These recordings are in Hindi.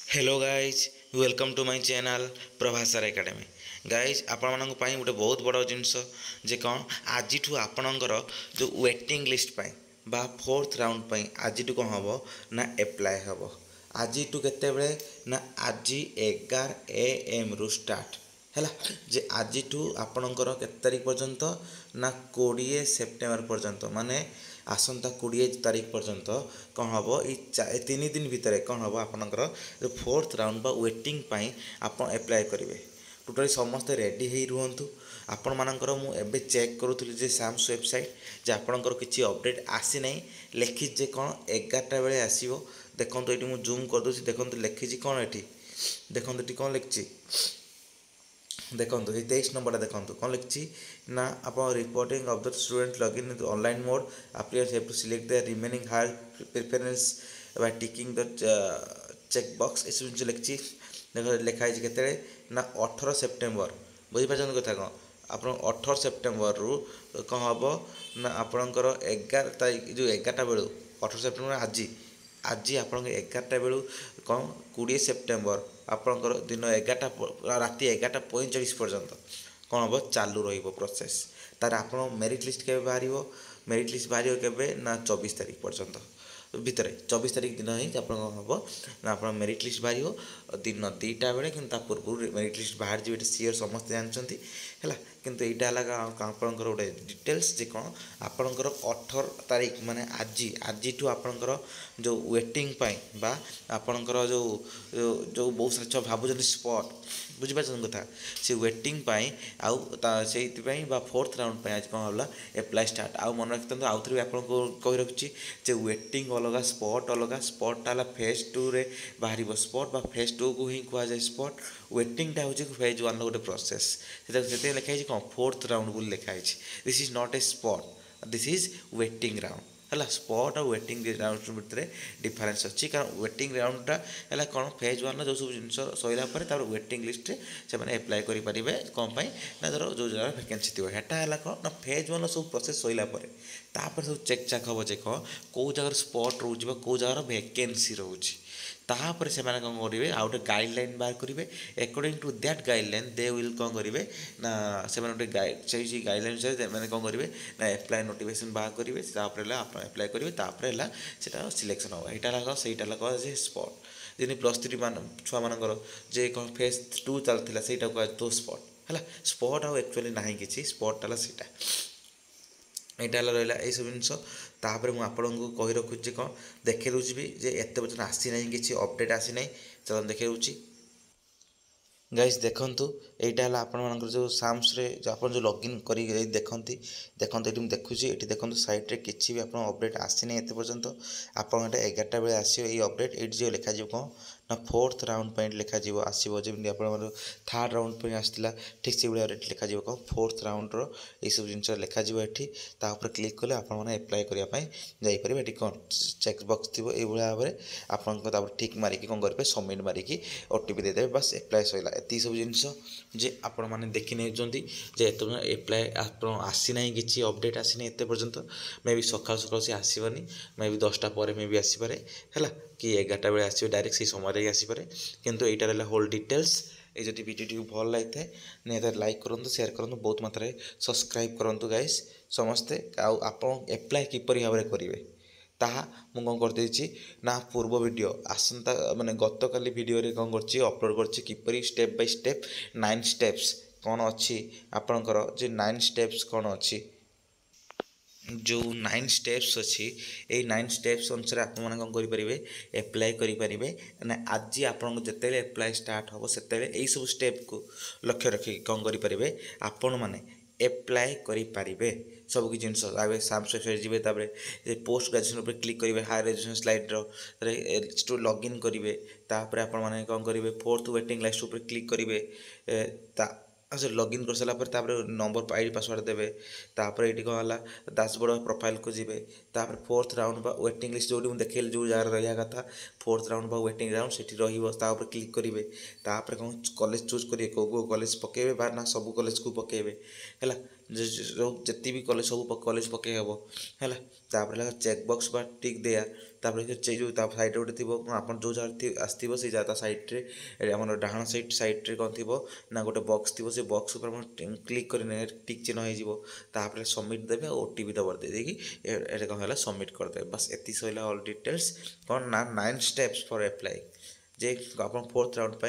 Hello guys welcome to my channel Prabhasar academy. Guys आपण मानक पई गोटे बहुत बड़ जिनस जे कौन आज आपणकर जो वेटिंग लिस्ट पाई बा फोर्थ राउंड पाई आज कौन हम ना एप्लाय हम आज केते ना आज 11 AM रु स्टार्ट है जे आज आपणकर केते तारीख पर्यंत ना 20 सेप्टेम्बर पर्यंत माने आसंता 20 तारीख पर्यंत कौन हम ये 3 दिन भितर कौन हम आपणकर जो फोर्थ राउंड बा वेटिंग पाई आप एप्लाय करेंगे। टोटाली समस्ते रेडी ही रुहतु आपण मानकर मु एबे चेक करूथली जे साम्स वेबसाइट जे आपणकर किछि अपडेट आसी नै लेखि जे कोन 11टा बेले आसीबो देखंतु एटी मु जूम कर दोछि देखंतु लेखिछि कोन एटी देखंतु एटी कोन लिखछि देखो ये 23 नंबर देखो कौन लिखी ना आप reporting of the student login in online mode applicants have to select the remaining higher preference by ticking the check box ये सब लिखी देखो लिखाई के ना 18 सेप्टेम्बर बुझीपार कथा कौन आप 18 सेप्टेम्बर रु कौन हम ना आपणकर 11 तारीख जो 11टा बेलू 18 सेप्टेम्बर आज आज आप 11टा बेलू कौन 20 सेप्टेम्बर आपणकर दिन 11टा राति 11:45 पर्यंत कौन हम चालू रोसेस तार आप मेरिट लिस्ट के बाहर मेरिट लिस्ट बाहर के ना 24 तारीख पर्यंत भितर 24 तारीख दिन ही आप ना आप मेरिट लिस्ट बाहर दिन 2टा बेले कि पूर्व मेरिट लिस्ट बाहर जी सीओर समस्त जानते है किंतु यहाँ आपंकर गोटे डिटेल्स जे कौन आपणकर 18 तारीख माने आज आज आपणकर जो वेटिंग पाई बा आपणकर जो जो बहुत सारा भावुं स्पॉट बुझीपार कथा से वेटिंग पाई से फोर्थ राउंड आज कौन है एप्लाय स्टार्ट आउ मन रखते आउ थे आपको कही रखुच्छी जे वेटिंग अलग स्पॉटा है फेज 2 रे बाहर स्पॉट बा फेज 2 को ही कह जाए स्पॉट वेटिंगटा हूँ फेज 1 गोटे प्रोसेस से लिखाई कौन फोर्थ राउंड बोली लिखाई this is not a spot this is waiting round है स्पॉट और वेटिंग राउंड भितर डिफरेन्स अच्छी कारण वेटिंग राउंडटा है कौन फेज 1 जो सब जिन सरला वेटिंग लिस्ट से एप्लाय करेंगे कौन ना धर जो जगह भैकेंसी थी है कौन ना फेज 1 सब प्रोसेस सरला सब चेक चाक हम जे कौ जगह स्पॉट रोज कौ जगह भैकेंसी रोच तापर से कौन करेंगे आउ गए गाइडलाइन बाहर करेंगे according to that guideline they will कौन करेंगे ना से गाइड से गाइडलाइन से कौन करेंगे ना एप्लाय नोटिफिकेशन बाहर करेंगे आप एप्लाय करेंगे से सिलेक्शन हम यहाँ सहीटा कह स्पॉट जी प्लस 3 मान छुआ मानकर जे कौन फेज 2 चलता से कह स्पॉट है स्पॉट आउ एक्चुअली ना कि स्पॉटा सीटा यहाँ रहा यही सब जिनस तापर मुझे कही रखुच्छी कौन देखे दूसरी भी जे एत पर्यटन आसी ना कि अपडेट आसी ना चलो देखे दूसरी गाइस देखंतु एटा हला आपण मानकर जो साम्स रे जो आपण जो लॉगिन करी देखंती देखंतु एटी देखुची एटी देखंतु साइट रे किछि भी आपण अपडेट आसी नै एते पर्यंत आपण एटा 11टा बेले आसीयो ए अपडेट एटी जो लिखा जिवो कोन ना फोर्थ राउंड पॉइंट लिखा जिवो आसीबो जेमि आपण मानो थर्ड राउंड पे आस्तिला ठीक से बिला रेट लिखा जिवो कोन फोर्थ राउंड रो ए सब जिंस लिखा जिवो एठी ता ऊपर क्लिक करले आपण माने अप्लाई करिया पई जाई परिबे एटी कोन चेक बॉक्स थिबो ए बुला भाबरे आपण को ता ठीक मारी कि कोन करबे सबमिट मारी कि ओटीपी दे देबे बस अप्लाई सइला एती सब जिनस जे आपण माने देखि नै जंती जे एत एप्लाय आपण आसी नै किछि अपडेट आसी नै एते पर्यंत मे बी सकाळ सकाळ से आसीबनी मे बी 10टा परे मे बी आसी पारे हैला कि 11टा बेले आसीबे डायरेक्ट से समय रे आसी पारे किंतु एटा रहला होल डिटेल्स ए जति वीडियो भल लागिथे ने लाइक करंतु शेयर करंतु बहुत मात्रा सब्सक्राइब करंतु गाइस समस्ते आपण एप्लाय किपरि भाबरे करिवे ताहा मु कौन करदेछि ना पूर्व वीडियो आसंता माने गतकाली वीडियो रे कौन करछि अपलोड करछि किपरि स्टेप बाय स्टेप 9 स्टेप्स कौन अच्छी आपणकर जे 9 स्टेप्स कौन अच्छी जो 9 स्टेप्स अच्छी ये 9 स्टेप्स अनुसार आप कौन करेंगे एप्लाय करेंगे ना आज आपको जिते एप्लाय स्टार्ट हम से यही सब स्टेप को लक्ष्य रखिक कौन करेंगे आपण मैंने एप्लाय करेंगे सब किसी जिनस आगे साम्स वेबसाइट जी पोस्ट ग्रेजुएशन पर क्लिक करेंगे हायर एजुकेशन स्लाइड्र लॉगिन करेंगे तापर आप कौन करेंगे फोर्थ वेटिंग लिस्ट पर क्लिक करेंगे से लॉगिन कर सारा नंबर आईडी पासवर्ड देवे तापर ये कौन है डैशबोर्ड प्रोफाइल को जी तापर फोर्थ राउंड वेटिंग लिस्ट जो देखे जो जगह रहा कथा फोर्थ राउंड वेटिंग राउंड से रही क्लिक करेंगे तापर कौन कॉलेज चूज करेंगे कौ कॉलेज पकेबे बार ना सब कॉलेज को पकेबे है जी भी कॉलेज सब कॉलेज पकई हम है चेक बॉक्स बा टिक दिया तापर से जो साइड गोटे थी आप जो जगह आसो से ता सैड्रे आम डाण सैड्रे कौन थी ना गोटे बक्स थी से बक्स क्लिक कर टिक चिन्ह होपर सबमिट देवे ओटीपी दबर देदेकि ये कौन है सबमिट करदे बस एति सैला ऑल डिटेल्स कौन ना 9 स्टेप्स फॉर अप्लाई जे आप फोर्थ राउंड पर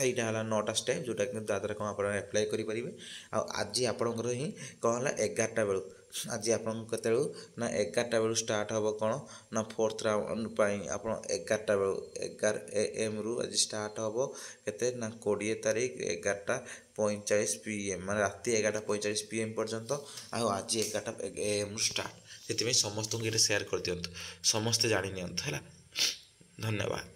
यहाँ है 9टा स्टेप जोटा कि द्वारा कौन आप अप्लाई करेंगे आज आपंकर ही कौन है 11टा बेलू आज आप ना 11टा बेलू स्टार्ट हम कौन ना फोर्थ राउंड पर आप 11टा बेलू 11 AM रु आज स्टार्ट हम के ना 20 तारीख 11:45 PM मैं राति 11:45 PM पर्यंत आज 11टा AM स्टार्ट से समस्त को ये सेयार कर दिंतु समस्ते जानी है धन्यवाद।